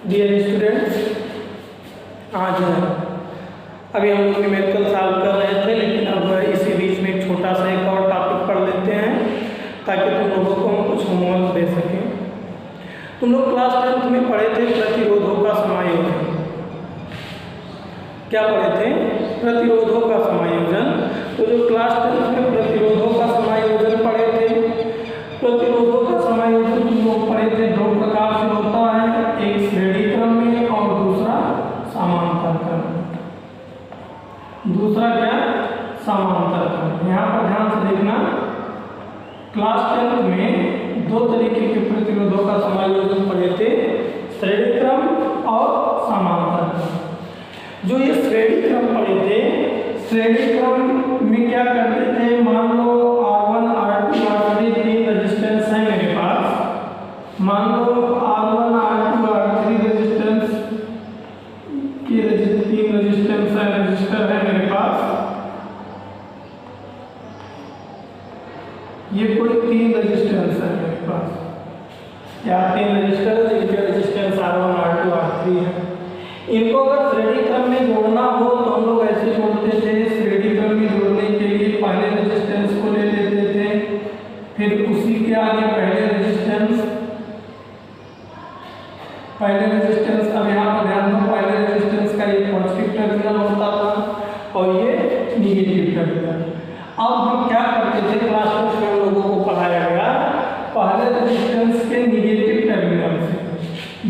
Dear students, आज अभी हम लोग न्यूमेरिकल सॉल्व कर रहे थे, लेकिन अब इसी बीच में एक छोटा सा एक और टॉपिक पढ़ लेते हैं ताकि तुम लोगों को हम कुछ होमवर्क दे सकें। तुम लोग क्लास 10th में पढ़े थे प्रतिरोधों का समायोजन। क्या पढ़े थे? प्रतिरोधों का समायोजन। तो जो क्लास 10th में प्रतिरोधों का समायोजन पढ़े थे, प्रतिरोधों का समायोजन तुम लोग पढ़े थे दो प्रकार से होता है, एक श्रेणी क्रम में और दूसरा समांतर क्रम में। दूसरा क्या? समांतर क्रम। यहाँ पर ध्यान से देखना, क्लास 10th में दो तरीके के प्रतिरोधों का समायोजन पढ़े थे, श्रेणी क्रम और समांतर क्रम। जो ये श्रेणी क्रम पढ़े थे, श्रेणी क्रम में क्या करते थे, मान लो R1, R2, R3 तीन रेजिस्टेंस है मेरे पास। मान लो R1, R2, R3 रेजिस्टेंस की तीन रेजिस्टेंस है, रजिस्टर है मेरे पास। ये कोई तीन रेजिस्टेंस है मेरे पास, या तीन रजिस्टर है जिनके रेजिस्टेंस R1, R2, R3 है। इनको अगर श्रेणी क्रम में जोड़ना हो तो हम लोग ऐसे जोड़ते थे। श्रेणी क्रम में जोड़ने के लिए पहले रेजिस्टेंस को ले लेते थे, फिर उसी के आगे पहले रेजिस्टेंस। अब यहाँ पर ध्यान दो, पहले रेजिस्टेंस का एक पॉजिटिव टर्मिनल होता था और ये निगेटिव टर्मिनल। अब हम क्या करते थे, क्लास में हम लोगों को पढ़ाया गया, पहले रेजिस्टेंस के निगेटिव टर्मिनल से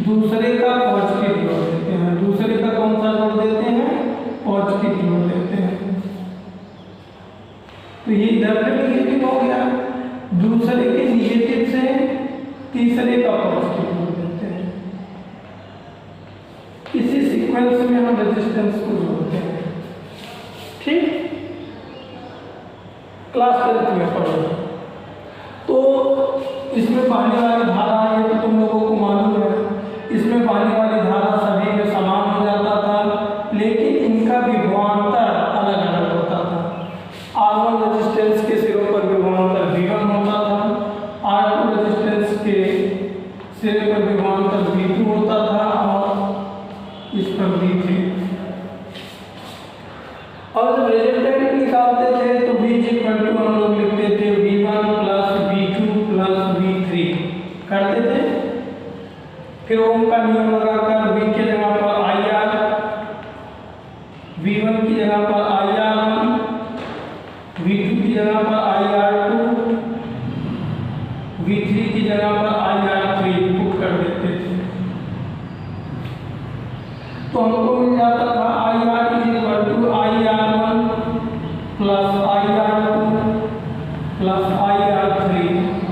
दूसरे का पॉजिटिव जोड़ देते हैं। दूसरे का कौन सा जोड़ देते हैं? पॉजिटिव जोड़ देते हैं। तो ये इधर पे निगेटिव हो गया, दूसरे के निगेटिव से तीसरे का पॉजिटिव जोड़ देते हैं। इसी सीक्वेंस में हम रेजिस्टेंस को जोड़ते हैं। ठीक, क्लास 10th में पढ़ो। तो इसमें बहने वाली धारा है, तो तुम लोगों को मालूम है, इसमें बहने वाली धारा सभी में समान हो जाता था, लेकिन इनका विभवांतर अलग अलग होता था। R1 रेजिस्टेंस के सिरों पर विभवांतर V1 होता था, R2 रेजिस्टेंस के सिरे पर विभवांतर V2 होता था और इस पर V3। और जब रिजल्टेंट निकालते थे तो V हम लोग लिखते थे V1 plus V2 plus V3 करते थे। फिर ओम का नियम लगाकर V के जगह पर IR, V1 की जगह पर IR1, V2 की जगह पर IR2, V3 की जगह पर IR3 पुट कर देते थे। तो हमको मिल जाता था IR IR1 plus IR2 plus IR3,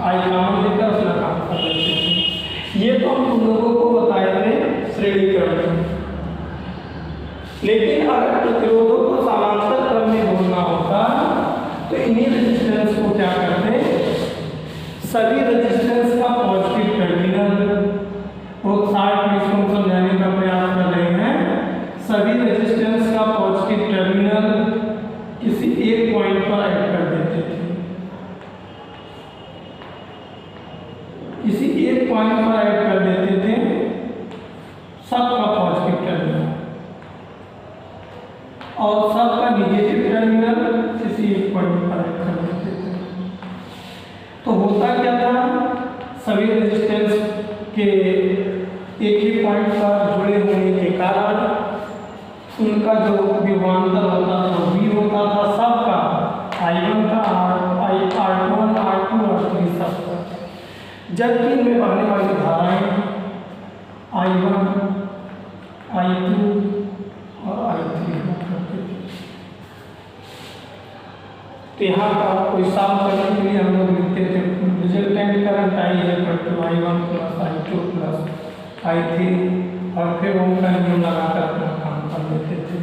I common लेकर उसका काम कर देते थे। ये तो हम तुम लोगों को बताए थे श्रेणी क्रम में। लेकिन अगर प्रतिरोधों को समांतर क्रम में जोड़ना होता तो इन्हीं रेजिस्टेंस को क्या करते, सभी रेजिस्टेंस का पॉजिटिव टर्मिनल, वो शार्ट में इसको हम समझाने का प्रयास कर रहे हैं, सभी रेजिस्टेंस का पॉजिटिव टर्मिनल किसी एक पॉइंट पर ऐड कर देते थे। किसी एक पॉइंट पर ऐड कर देते थे सबका पॉजिटिव टर्मिनल और सबका निगेटिव टर्मिनल किसी एक पॉइंट पर ऐड कर देते थे। तो होता क्या था, सभी रेजिस्टेंस के एक ही पॉइंट पर जुड़े होने के कारण उनका जो विभवांतर होता था V होता था सबका, I1 का, R1, R2, R3 सबका। जबकि इनमें बहने वाली धाराएं I1, I2 और I3 हुआ करती थी। तो यहाँ का कोई साफ करने के लिए हम लोग लिखते थे resultant current I1 plus I2 plus I3 और फिर उनका नियम लगाकर अपना काम कर लेते थे।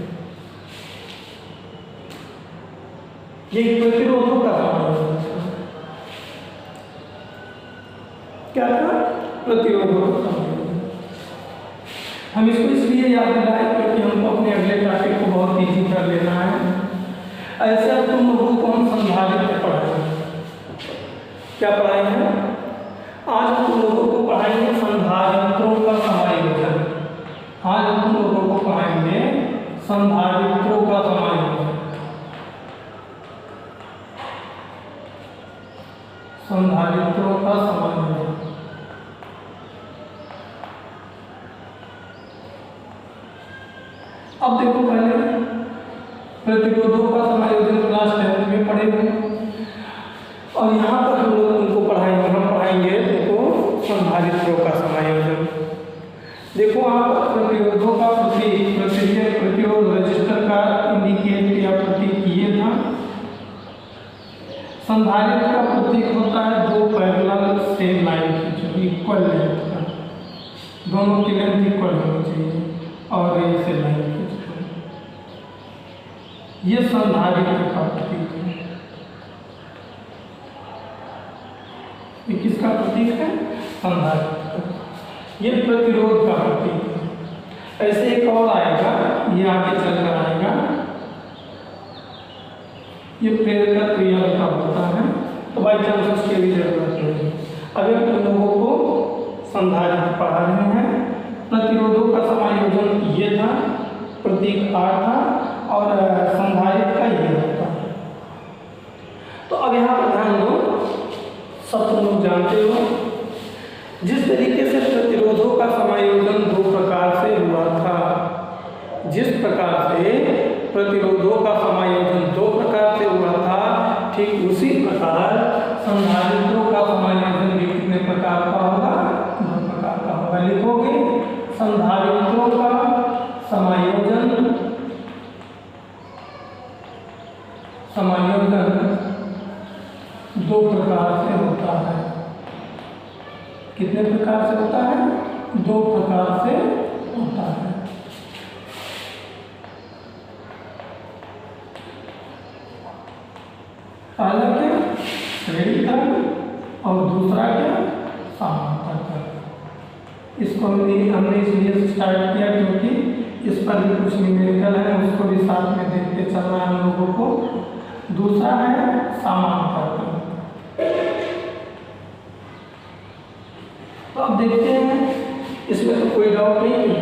ये प्रतिरोधों का समायोजन क्या था? प्रतिरोधों का समायोजन। हम इसको इसलिए याद दिलाएं क्योंकि हमको अपने अगले टॉपिक को बहुत ईजी कर लेना है। ऐसे अब तुम लोगों को हम संधारित्र पढ़ाएंगे। क्या पढ़ाएंगे? आज तुम लोगों को पढ़ाएंगे संधारित्रों का समायोजन। आज हम लोगों को पढ़ाएंगे संधारित्रों का समायोजन। संधारित्रों का समायोजन। अब देखो, पहले प्रतिरोधों का समायोजन क्लास 10 में पढ़े हुए, और यहाँ पर हम लोग तुमको पढ़ाएंगे तुमको संधारित्रों का समायोजन। देखो, आप प्रतिरोधों का प्रतीक प्रतिरोध रजिस्टर का इंडिकेट या प्रतीक ये था। संधारित्र का प्रतीक होता है दो पैरेलल सेम लाइन की जो इक्वल लेंथ का, दोनों की लेंथ इक्वल होनी चाहिए और ऐसे लाइन की, ये संधारित्र का प्रतीक है। ये किसका प्रतीक है? संधारित्र। ये प्रतिरोध का प्रतीक है। ऐसे एक और आएगा, ये आगे चलकर आएगा, ये प्रेरक क्रिया का होता है, तो बाई चांस उसकी भी जरूरत नहीं। अभी हम तुम लोगों को संधारित्र पढ़ा रहे हैं। प्रतिरोधों का समायोजन ये था, प्रतीक R था, और संधारित्र का ये होता है। तो अब यहाँ पर ध्यान दो, सब तुम लोग जानते हो जिस तरीके से प्रतिरोधों का समायोजन दो प्रकार से हुआ था, जिस प्रकार से प्रतिरोधों का समायोजन दो प्रकार से हुआ था, ठीक उसी प्रकार संधारित्रों का समायोजन भी कितने प्रकार का होगा? दो प्रकार का होगा। लिखोगे, संधारित्रों का समायोजन दो प्रकार से होता है। कितने प्रकार से होता है? दो प्रकार से होता है। पहला क्या? श्रेणी क्रम, और दूसरा क्या? समांतर क्रम। इसको हमने इसलिए स्टार्ट किया क्योंकि इस पर भी कुछ न्यूमेरिकल है, उसको भी साथ में देखते चलना है हम लोगों को। दूसरा है समांतर क्रम। तो अब देखते हैं, इसमें तो कोई डाउट नहीं है।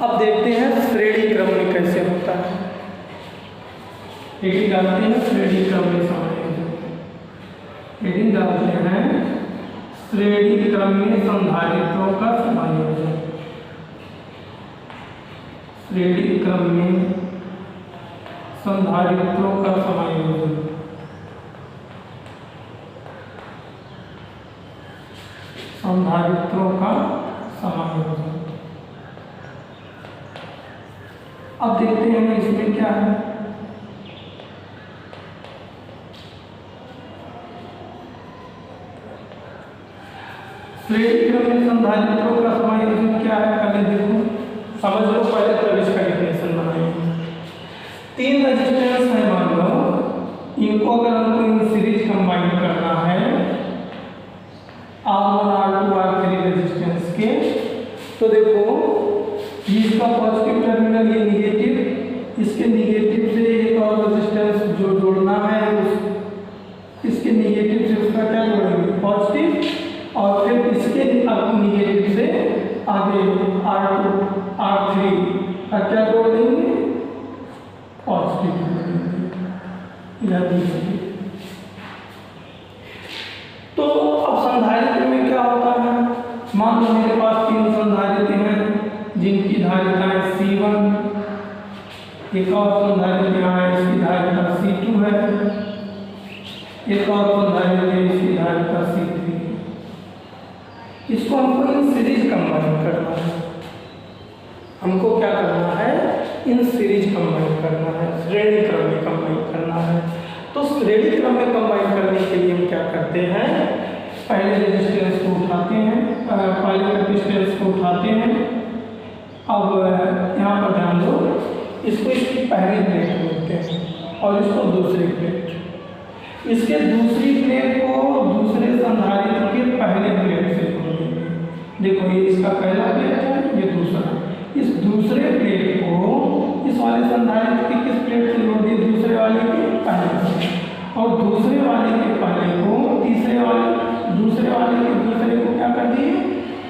अब देखते हैं श्रेणी क्रम में कैसे होता है। हेडिंग डालते हैं श्रेणी क्रम में समायोजन। हेडिंग डालते हैं श्रेणी क्रम में संधारित्रों का समायोजन। श्रेणी क्रम में संधारित्रों का समायोजन। संधारित्रों का समायोजन। अब देखते हैं इसमें क्या है। श्रेणी क्रम में संधारित्रों का समायोजन क्या है, पहले देखो, समझ लो, पहले तब इसका डिफिनेशन बनाएंगे। तीन रेजिस्टेंस है, मान लो, इनको अगर हमको इन सीरीज कंबाइन करना है, R1 R2 R3 रेजिस्टेंस के, तो देखो इसका पॉजिटिव टर्मिनल, ये निगेटिव, इसके निगेटिव से एक और रेजिस्टेंस जो जोड़ना है, इसके निगेटिव से उसका क्या जोड़ेंगे? पॉजिटिव, और फिर इसके निगेटिव से आगे R2 R3 का क्या जोड़ देंगे? पॉजिटिव। तो अब संधारित्र में क्या होता है? मान लो मेरे पास तीन संधारित्र हैं जिनकी धारिताएं C1, एक और संधारित्र यहाँ है, इसकी धारिता C2 है, एक और संधारित्र है, इसकी धारिता C3। इसको हमको इन सीरीज कंबाइन करना है। हमको क्या करना है? इन सीरीज कंबाइन करना है, श्रेणी क्रम में कंबाइन करना है। तो श्रेणी क्रम में कंबाइन करने के लिए हम क्या करते हैं? पहले रेजिस्टेंस को उठाते हैं, पहले रेजिस्टेंस को उठाते हैं। अब यहाँ पर ध्यान दो, इसको इसकी पहली प्लेट बोलते हैं और इसको दूसरी प्लेट। इसके दूसरी प्लेट को दूसरे संधारित्र के पहले प्लेट से जोड़ देंगे। देखो, ये इसका पहला प्लेट है, ये दूसरा। इस दूसरे प्लेट को इस वाले संधारित्र की किस प्लेट से जोड़ दिए? दूसरे वाले के पहले से, और दूसरे वाले के पहले को तीसरे वाले, दूसरे वाले के दूसरे को क्या कर दिए?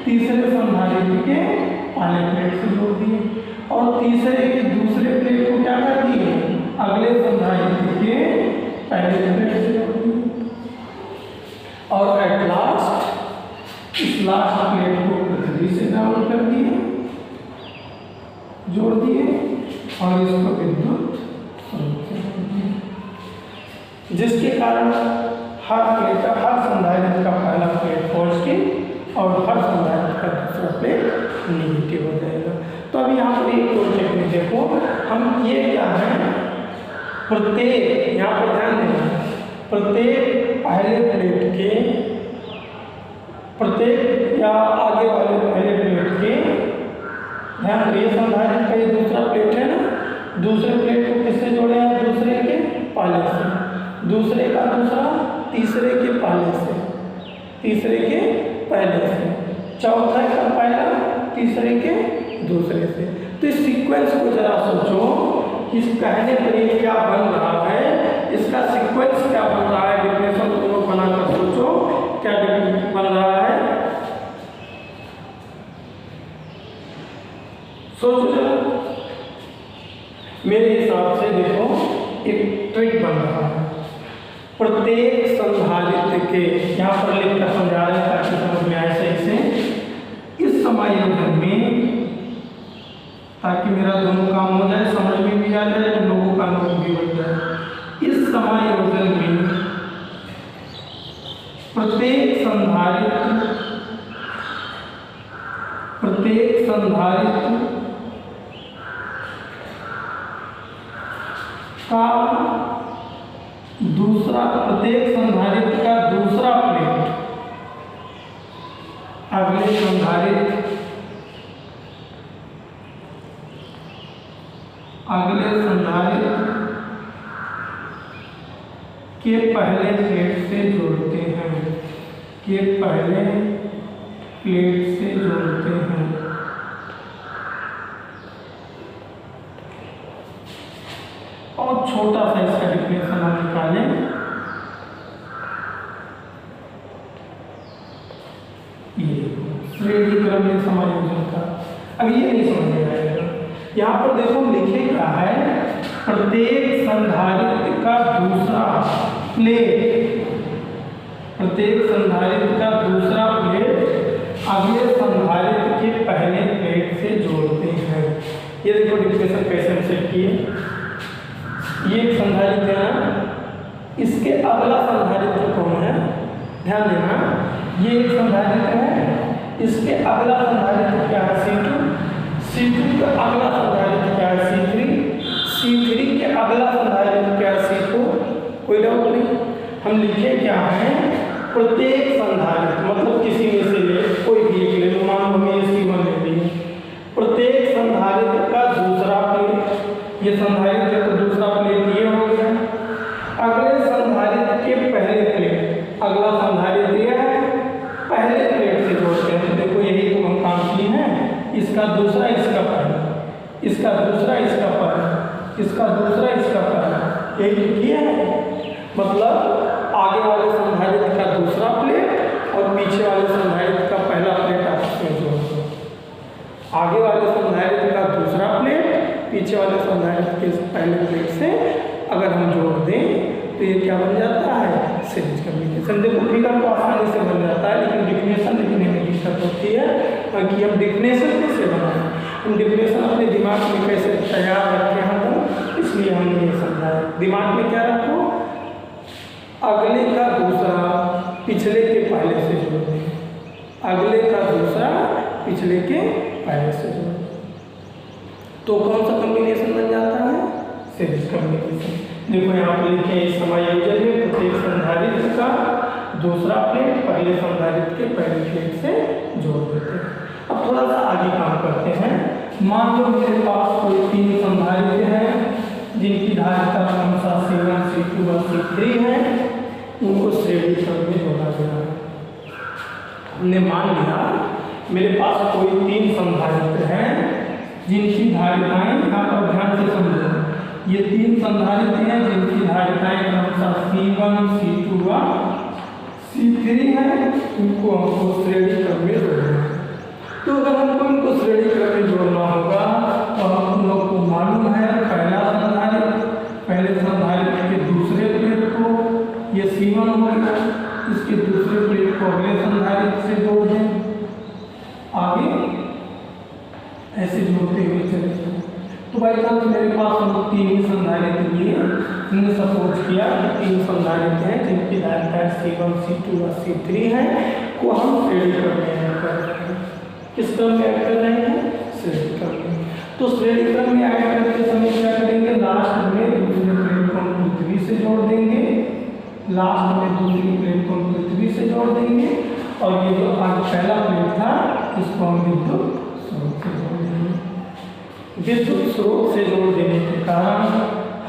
तीसरे संधारित्र के पहले प्लेट से जोड़ दिए, और तीसरे के दूसरे प्लेट को क्या कर दिए, अगले संधारित्र के पहले प्लेट से जोड़ दिए, और एट लास्ट इस लास्ट प्लेट को पृथ्वी से डाउन कर दिए, जोड़ दिए, और इसको विद्युत जिसके कारण हर प्लेट का, हर संधारित्र का पहला प्लेट पॉजिटिव और हर संधारित्र का दूसरा प्लेट नेगेटिव हो जाएगा। तो अब यहाँ पर एक और टेक्निक देखो, हम ये क्या है, प्रत्येक, यहाँ पर ध्यान देना, प्रत्येक पहले प्लेट के, प्रत्येक या आगे वाले पहले प्लेट के, ध्यान ये संधारित्र का ये दूसरा प्लेट है ना, दूसरे प्लेट को किससे जोड़े हैं, दूसरे के पहले से, दूसरे का दूसरा तीसरे के पहले से, तीसरे के पहले से, चौथा का पहला तीसरे के दूसरे से। तो इस सीक्वेंस को जरा सोचो, इस कहने पर ये क्या बन रहा है, इसका सीक्वेंस क्या बन रहा है, डिफिनेशन दोनों बनाकर सोचो क्या बन रहा है, सोचो जरा। मेरे हिसाब से देखो एक ट्रिक बन रहा है, प्रत्येक संधारित्र के, यहाँ पर लिखकर समझा रहे हैं ताकि समझ में आए सही से, इस समायोजन में, ताकि मेरा दोनों काम हो जाए, समझ में भी आ जाए तो लोगों का नोट भी बन जाए। इस समायोजन में प्रत्येक संधारित्र का दूसरा, प्रत्येक संधारित्र का दूसरा प्लेट अगले संधारित्र के पहले प्लेट से जोड़ते हैं, के पहले प्लेट से जोड़ते हैं। और छोटा सा इसका डिफिनेशन हम निकालें, ये श्रेणी क्रम में समायोजन का। अब ये नहीं समझ में आएगा, यहाँ पर देखो लिखे क्या है, प्रत्येक संधारित्र का दूसरा प्लेट, प्रत्येक संधारित्र का दूसरा प्लेट अगले संधारित्र के पहले प्लेट से जोड़ते हैं। ये देखो डिफिनेशन कैसे हम सेट किए, ये एक संधारित्र है ना, इसके अगला संधारित्र कौन है, ध्यान देना, ये एक संधारित्र है, इसके अगला संधारित्र क्या है, C2, C2 का अगला संधारित्र क्या है, C3, C3 के अगला संधारित्र क्या है, C4। कोई डाउट नहीं, हम लिखे क्या है, प्रत्येक संधारित्र, मतलब किसी में से ले, कोई भी एक ले लो, मान लो हमें C1 ले ली, प्रत्येक संधारित्र का दूसरा प्लेट, ये संधारित्र का दूसरा प्लेट ये हो गया, अगले संधारित्र के पहले प्लेट, अगला संधारित्र ये है, पहले प्लेट से जोड़ते हैं। तो देखो यही तो हम काम किए हैं, इसका दूसरा इसका पहला, इसका दूसरा इसका पहला, इसका दूसरा इसका पहला, यही किया है। मतलब आगे वाले संधारित्र का दूसरा प्लेट और पीछे वाले संधारित्र का पहला प्लेट आपस में जोड़ दो, आगे वाले संधारित्र का दूसरा प्लेट पीछे वाले संधारित्र के पहले प्लेट से अगर हम जोड़ दें तो ये क्या बन जाता है, सीरीज कम्युनिकेशन। देखो फिगर तो आसानी से बन जाता है, लेकिन डिफिनेशन लिखने में दिक्कत होती है कि हम डिफिनेशन कैसे बनाएं, हम डिफिनेशन अपने दिमाग में कैसे तैयार रखें हम, इसलिए हमने ये समझाया। दिमाग में क्या रखो, अगले का दूसरा पिछले के पहले से जोड़ दें, अगले का दूसरा पिछले के पहले से जोड़ दें, तो कौन सा कम्बिनेशन बन जाता है, सीरीज कम्युनिकेशन। देखो यहाँ पर लिखे इस समायोजन में प्रत्येक संधारित्र का दूसरा प्लेट पहले संधारित्र के पहले प्लेट से जोड़ देते हैं। अब थोड़ा सा आगे काम करते हैं। मान लो मेरे पास कोई 3 संधारित्र हैं जिनकी धारिता क्रमशः C1, C2 और C3 है, उनको श्रेणी क्रम में जोड़ा गया है। हमने मान लिया मेरे पास कोई 3 संधारित्र हैं जिनकी धारिताएं, यहाँ पर ध्यान से समझो, ये 3 संधारित्र हैं जिनकी धारिताएं क्रमशः C1, C2 और C3 है, इनको हमको श्रेणी क्रम में जोड़ना है। तो अगर हमको इनको श्रेणी क्रम में जोड़ना होगा तो हम लोग को मालूम है पहला संधारित्र, पहले संधारित्र के दूसरे प्लेट को ये C1 हो गया, इसके दूसरे प्लेट को अगले संधारित्र से जोड़ दें, आगे ऐसे जोड़ते हुए चले। तो भाई साहब मेरे पास हम 3 ही संधारित्र लिए, हमने सपोज किया 3 संधारित्र हैं जिनकी धारिता C1, C2 और C3 है, को हम श्रेणी क्रम में ऐड कर रहे हैं। किस क्रम में ऐड कर रहे हैं? श्रेणी क्रम में। तो श्रेणी क्रम में ऐड करते समय क्या करेंगे? लास्ट में दूसरे प्लेट को हम पृथ्वी से जोड़ देंगे, लास्ट में दूसरी प्लेट को हम पृथ्वी से जोड़ देंगे, और ये जो आज पहला प्लेट था इसको हम विद्युत स्रोत से जोड़ देंगे। विद्युत स्रोत से जोड़ देने के कारण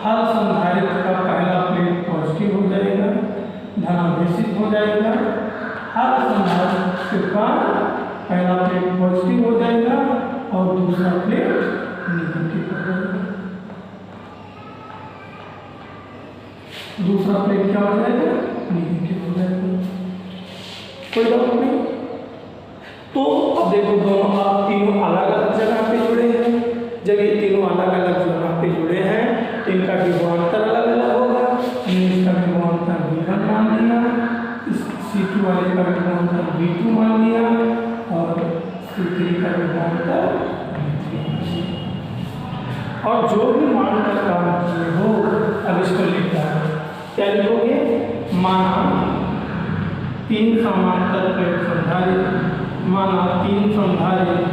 हर संधारित्र का पहला प्लेट पॉजिटिव हो जाएगा, धनावेशित हो जाएगा, हर संधारित्र का पहला प्लेट पॉजिटिव हो जाएगा और दूसरा प्लेट नेगेटिव हो जाएगा। दूसरा प्लेट क्या हो जाएगा? नेगेटिव हो जाएगा। कोई डाउट नहीं? तो अब देखो दोनों आप तीनों अलग अलग जगह पे जुड़े हैं, जब ये तीनों अलग अलग जगह पे जुड़े हैं तो इनका विभवांतर अलग अलग होगा। हमने इसका विभवांतर V1 मान लिया, इस C2 वाले का विभवांतर V2 मान लिया और C3 का विभवांतर V3 मान लिया। और जो भी मान का काम किए हो अब इसको लिखना है, क्या लिखोगे? माना 3 समांतर प्लेट संधारित्र, माना 3 संधारित्र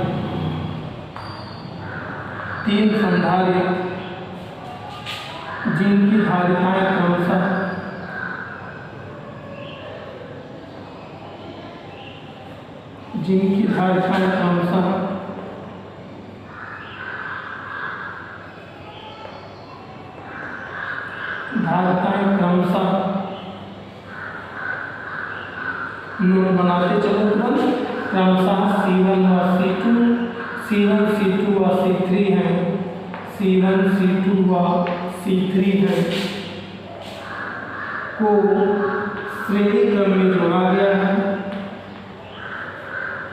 जिनकी धारिताएं क्रमशः नोट बनाते चलो तुरंत, क्रमशः C1 और C1, C2 और C3 है, C1, C2 और C3 है को श्रेणी क्रम में जोड़ा गया है,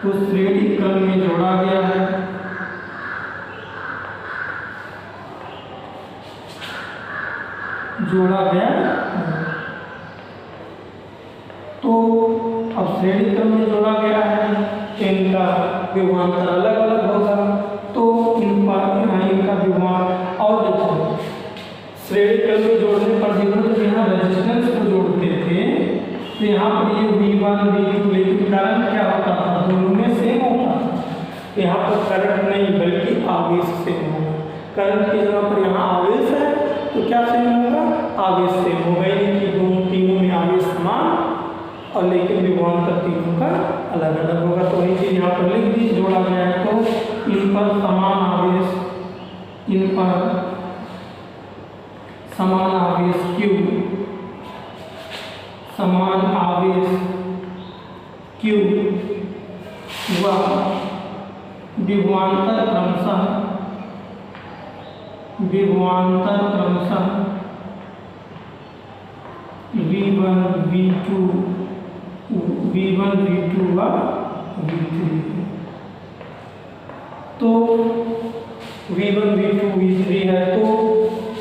तो श्रेणी क्रम में जोड़ा गया है। तो अब श्रेणी क्रम में जोड़ा गया है, इनका विभवांतर अलग अलग होगा, तो इनका विभवांतर। और देखो श्रेणी क्रम में जोड़ने पर देखो जब यहाँ रेजिस्टेंस को जोड़ते थे तो यहाँ पर ये V1 V2, लेकिन करंट क्या होता था? दोनों में सेम होता था। यहाँ पर करंट नहीं बल्कि आवेश सेम होगा। करंट की जगह पर यहाँ आवेश है तो क्या सेम होगा? आवेश सेम होगा, यानी कि दोनों तीनों में आवेश समान और लेकिन विभवांतर तीनों का अलग अलग होगा। तो वही चीज यहाँ पर लिख दी, जोड़ा गया है तो इन पर समान आवेश Q व विभवांतर क्रमशः V1 V2 व V3। तो V1 V2 V3 है तो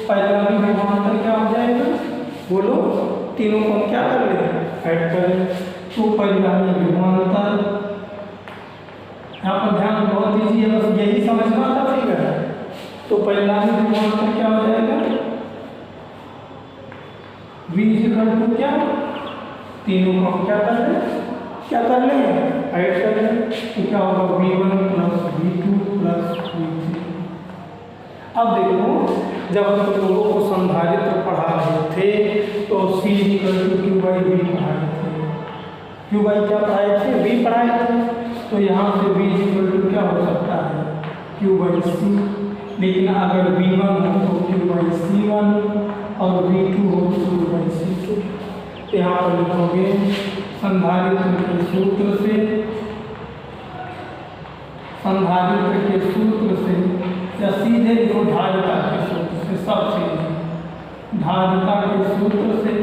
पहला भी विभवांतर क्या हो जाएगा? बोलो, तीनों को हम क्या कर लें? ऐड करें। तो पहला विभवांतर, यहाँ पर ध्यान बहुत दीजिए, बस यही समझना था फिगर है। तो पहला विभवांतर क्या हो जाएगा? V क्या? तीनों को हम क्या कर लें? ऐड कर लें। तो क्या होगा? V1 + V2 + V3। अब देखो जब हम लोगों को संधारित्र पढ़ा रहे थे तो C = Q/V पढ़ाए थे। Q/V क्या पढ़ाए थे? V पढ़ाए थे। तो यहाँ से V = क्या हो सकता है? Q/C। लेकिन अगर V1 हो तो Q/C1 और V2 हो तो Q/C2। तो यहाँ पर लिखोगे संधारित्र के सूत्र से या सीधे जो धारिता के सूत्र से, सबसे धारिता के सूत्र से,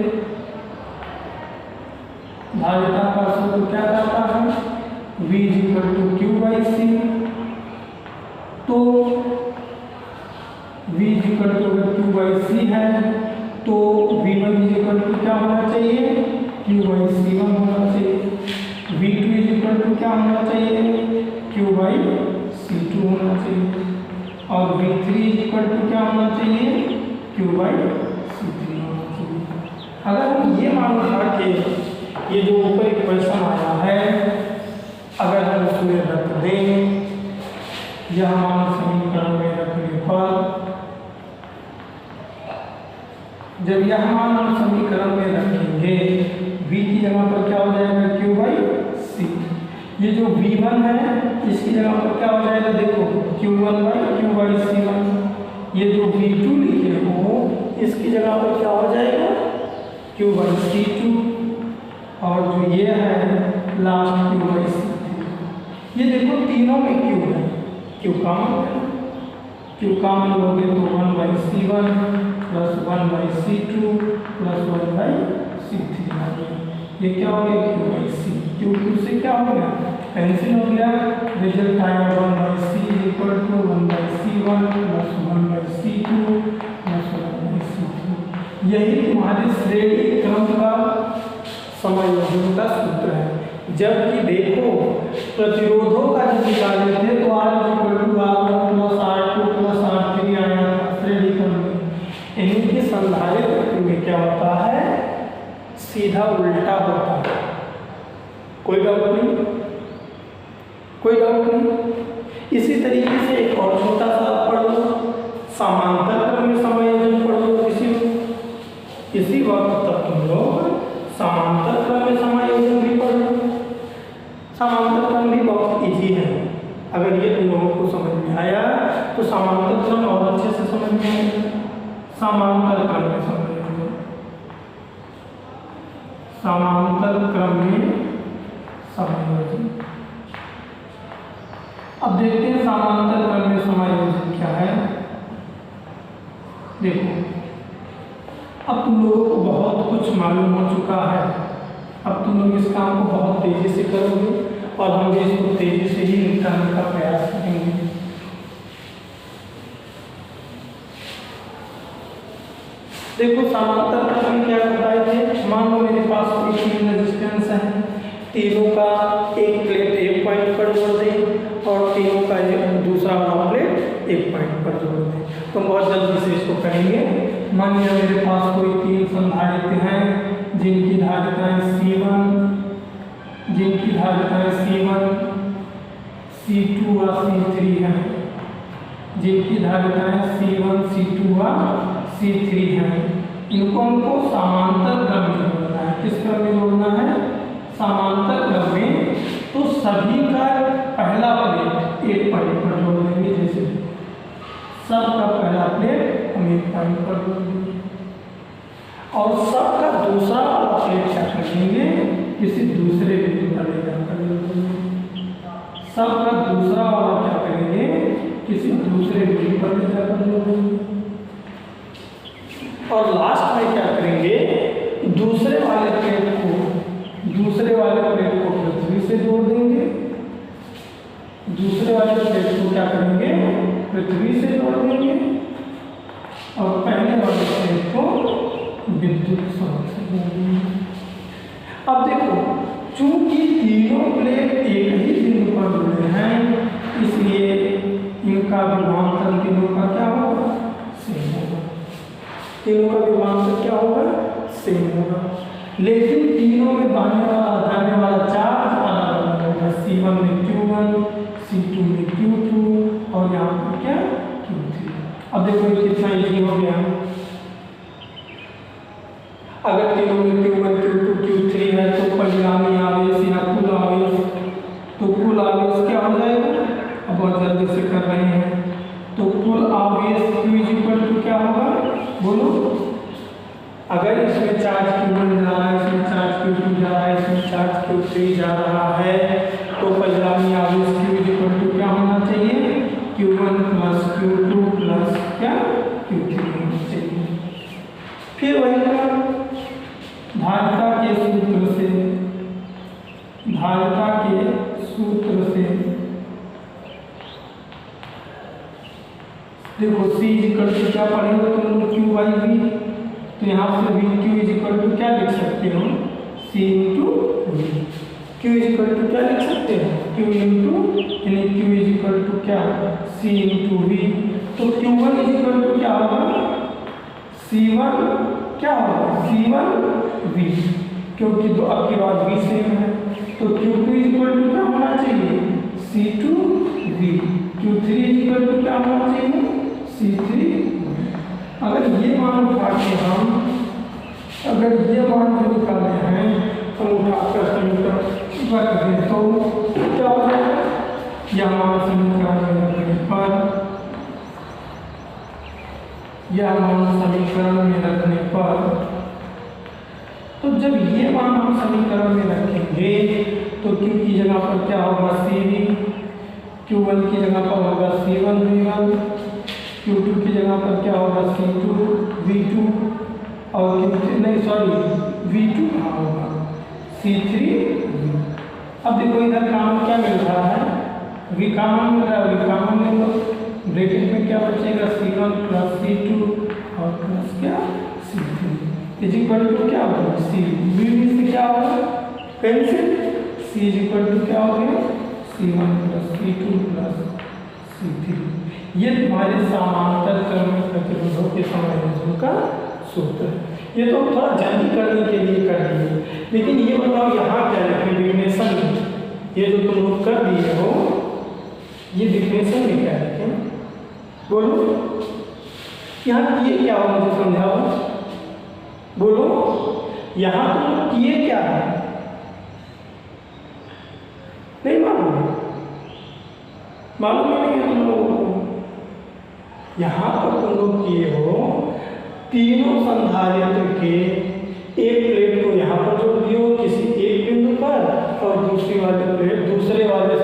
धारिता का सूत्र क्या कहता है? V is equal to Q by C. तो V इज इक्वल टू अगर क्यू बाई सी है तो V1 इज इक्वल टू क्या होना चाहिए, क्यू बाई C1 होना चाहिए। V2 इज इक्वल टू क्या होना चाहिए, क्यू बाई C2 होना चाहिए। और V3 इज इक्वल टू क्या होना चाहिए, क्यू बाई C3 होना चाहिए। अगर हम ये मान रहा कि ये जो ऊपर इक्वेशन आया है अगर हम उसमें रख दें, यह मान समीकरण में रखने पर, जब यह मान हम समीकरण में रखेंगे v की जगह पर क्या हो जाएगा, क्यू बाई सी। ये जो v1 है इसकी जगह पर क्या हो जाएगा, देखो q1 by Q by c1। ये जो v2 लिखे हो इसकी जगह पर क्या हो जाएगा, क्यू बाई c2। और जो ये है लास्ट क्यू बाई c3। ये देखो तीनों में क्यू है, क्यू कॉमन है, क्यू कॉमन लोगे तो 1 by C1 plus 1 by C2 plus 1 by C3 आ गया। ये क्या हो गया, Q by C. Q Q से क्या हो गया, कैंसिल हो गया। रिजल्ट आया 1 by C equal to 1 by C1 plus 1 by C2 plus 1 by C3। यही तुम्हारे श्रेणी क्रम का समायोजन का सूत्र है। जबकि देखो प्रतिरोधों का जब निकाले थे तो R equal to R1 plus R2 plus R3 आया था श्रेणी क्रम में। इनके संधारित्र में क्या होता है, सीधा उल्टा होता है। कोई डाउट नहीं, कोई डाउट नहीं। इसी तरीके से एक और छोटा सा पढ़ लो, समांतर क्रम में समायोजन पढ़ लो इसी वक्त तक तुम लोग समांतर क्रम में समायोजन भी पढ़ लो। समांतर क्रम भी बहुत इजी है, अगर ये तुम लोगों को समझ में आया तो समांतर क्रम और अच्छे से समझ में आएगा। समांतर क्रम में समायोजन, समांतर क्रम में समायोजन। अब देखते हैं समांतर क्रम में समायोजन क्या है। देखो अब तुम लोगों को बहुत कुछ मालूम हो चुका है, अब तुम लोग इस काम को बहुत तेजी से करोगे और हम भी इसको तेजी से ही निकालने का प्रयास करेंगे। देखो समांतर क्रम में क्या बताए थे, मान लो मेरे पास कोई तीन रेजिस्टेंस है, तीनों का एक प्लेट एक पॉइंट पर जोड़ दें और तीनों का दूसरा वाला प्लेट एक पॉइंट पर जोड़ दें। तो बहुत जल्दी से इसको करेंगे। मान लिया मेरे पास कोई तीन संधारित्र हैं जिनकी धारिताएं C1, जिनकी धारिताएं C1, C2 व C3 हैं, जिनकी धारिताएं C1, C2 व C3 हैं। इनको हमको समांतर क्रम में जोड़ना है। किस क्रम में जोड़ना है, समांतर क्रम में। तो सभी का पहला प्लेट एक पॉइंट पर जोड़ देंगे, जैसे सबका पहला प्लेट हम एक पॉइंट पर जोड़ देंगे और सबका दूसरा वाला प्लेट क्या कर देंगे, किसी दूसरे बिंदु पर ले जाकर जोड़ देंगे। सबका दूसरा वाला क्या करेंगे, किसी दूसरे बिंदु पर ले जाकर जोड़ देंगे। और लास्ट में क्या करेंगे, दूसरे वाले प्लेट को पृथ्वी से जोड़ देंगे। दूसरे वाले प्लेट को क्या करेंगे, पृथ्वी से जोड़ देंगे और पहले वाले प्लेट को विद्युत स्रोत से जोड़ देंगे। अब देखो चूंकि तीनों प्लेट एक ही बिंदु पर जुड़े हैं इसलिए इनका विभवांतर तीनों का क्या होगा, सेम होगा। तीनों का विभवांतर क्या होगा, सेम होगा। लेकिन तीनों में जाने वाला चार्ज अलग अलग होगा। C1 में Q1, C2 में Q2 और यहाँ पर क्या Q3। अब देखो कितना इजी हो गया। अगर तीनों में Q1, Q2, Q3 है तो परिणामी आवेश या कुल आवेश, तो कुल आवेश क्या हो जाएगा, अब बहुत जल्दी से कर रहे हैं। तो कुल आवेश Q इक्वल टू क्या होगा, बोलो। अगर इसमें चार्ज Q1 जा रहा है, इसमें चार्ज Q2 जा रहा है, इसमें चार्ज Q3 जा रहा है तो परिणामी आवेश Q इक्वल टू क्या होना चाहिए, Q1 प्लस Q2 प्लस क्या Q3 होना चाहिए। फिर वही धारिता के सूत्र सूत्र से देखो C इक्वल टू क्या पढ़ेंगे तुम लोग क्यू बाई वी, तो यहाँ से V Q is equal to क्या लिख सकते हो C into V. Q is equal to क्या लिख सकते हो क्यू इंटू यानी क्यू इज इक्वल टू क्या C इंटू वी। तो Q1 इज इक्वल टू क्या होगा C1 क्या होगा C1 V, क्योंकि दो अब की बात V सेम है। तो Q2 इज इक्वल टू क्या होना चाहिए C2 V। Q3 is equal to क्या होना चाहिए C3। अगर ये मान उठा के हम अगर ये मान जो निकाले हैं हम उठाकर समीकरण रख दें तो क्या हो जाएगा, यह मान समीकरण में रखने पर यह मान समीकरण में रखने पर तो जब ये मान हम समीकरण में रखेंगे तो Q की जगह पर क्या होगा CV, Q1 की जगह पर होगा C1 V1, Q2 की जगह पर क्या होगा C2 V2 और नहीं सॉरी V2 कहाँ होगा C3 V। अब देखो इधर काम क्या मिल रहा है V कॉमन मिल रहा है, V कॉमन ले लो, ब्रैकेट में क्या बचेगा C1 प्लस C2 और प्लस क्या C3 इज इक्वल टू क्या होगा C। V से क्या होगा cancel, C is equal to क्या हो गया C1 plus C2 plus C3। ये तुम्हारे समांतर क्रम में प्रतिरोधों के समायोजन का सूत्र है। ये तो थोड़ा जल्दी करने के लिए कर दिए, लेकिन ये बताओ यहाँ क्या लिखें डिफिनेशन में, ये जो तुम लोग कर दिए हो ये डिफिनेशन में क्या लिखें बोलो, यहाँ किए क्या हो मुझे समझाओ, बोलो यहाँ तुम किए क्या है नहीं मालूम, मालूम नहीं है तुम लोगों को। यहाँ पर तुम लोग किए हो तीनों संधारित्र के एक प्लेट को यहाँ पर जोड़ दियो किसी एक बिंदु पर और दूसरी वाले प्लेट दूसरे वाले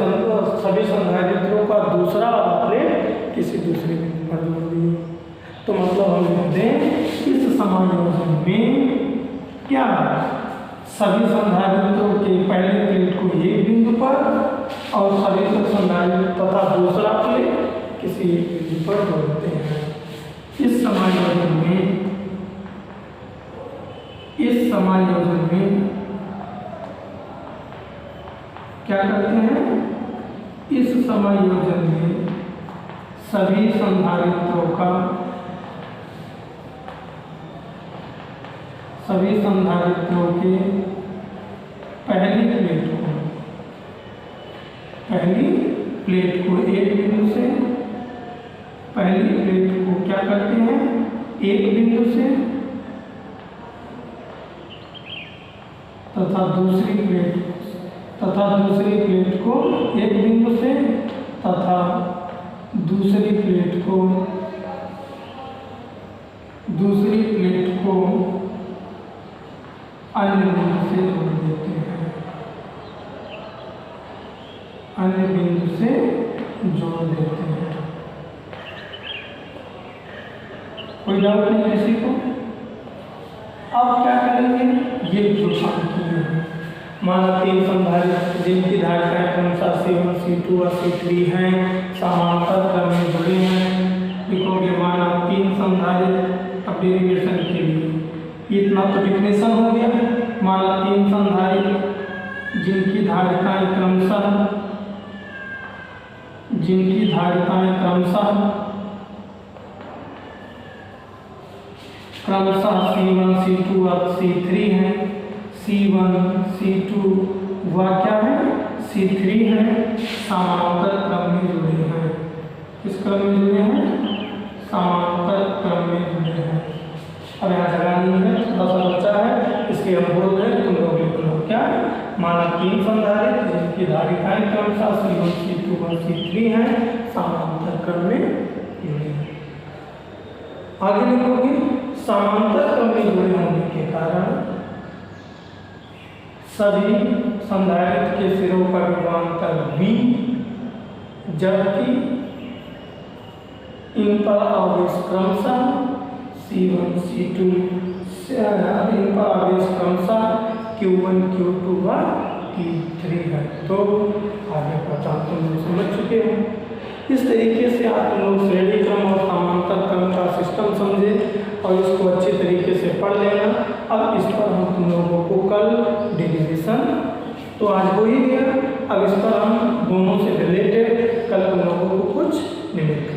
सभी संधारित्रों का दूसरा वाला प्लेट किसी दूसरे बिंदु पर जोड़ दियो। तो मतलब हम लिखते हैं इस समायोजन में क्या सभी संधारित्रों के पहले प्लेट को एक बिंदु पर और सभी संधारित्र तथा दूसरा प्लेट किसी एक बिंदु पर जोड़ते हैं। इस समायोजन में क्या करते हैं, इस समायोजन में सभी संधारित्रों के पहली प्लेट को एक बिंदु से पहली प्लेट को क्या करते हैं एक बिंदु से तथा दूसरी प्लेट को एक बिंदु से तथा दूसरी प्लेट को अन्य बिंदु से जोड़ देते हैं, अन्य बिंदु से जोड़ देते हैं। कोई डाउट नहीं किसी को। अब क्या करेंगे, ये जो काम किए हैं माना तीन संधारित्र जिनकी धारिताएं क्रमशः C1 C2 और C3 हैं समांतर क्रम में जुड़े हैं। लिखोगे माना तीन संधारित्र अब डेरिवेशन के लिए इतना तो डिफिनेशन हो गया। माना तीन संधारित्र जिनकी धारिताएं क्रमशः C1 C2 और C3 हैं। C1 C2 वह क्या है C3 है, समांतर क्रम में जुड़े हैं। किस क्रम में जुड़े हैं, समांतर क्रम में जुड़े हैं। अब यहाँ जगह नहीं है, थोड़ा सा बच्चा है इसलिए हम बोल रहे हैं तुम लोग लिख लो क्या। माना तीन संधारित्र जिनकी धारिताएं क्रमशः C1 C2 और C3 हैं समांतर क्रम में जुड़े हैं। आगे लिखोगे समांतर क्रम में जुड़े होने के कारण सभी संधारित्र के सिरों का विभवांतर V, जबकि इन पर आवेश क्रमशः C1 C2 इन पर आवेश क्रमशः Q1 Q2 व E3 है। तो आगे पहचान तुम लोग समझ चुके हो। इस तरीके से आप लोग श्रेणी क्रम और समांतर क्रम का सिस्टम समझे और इसको अच्छे तरीके से पढ़ लेना। अब इस पर हम तुम लोगों को कल डेरिवेशन तो आज हो ही गया, अब इस पर हम दोनों से रिलेटेड कल तुम लोगों को कुछ निम्नलिखित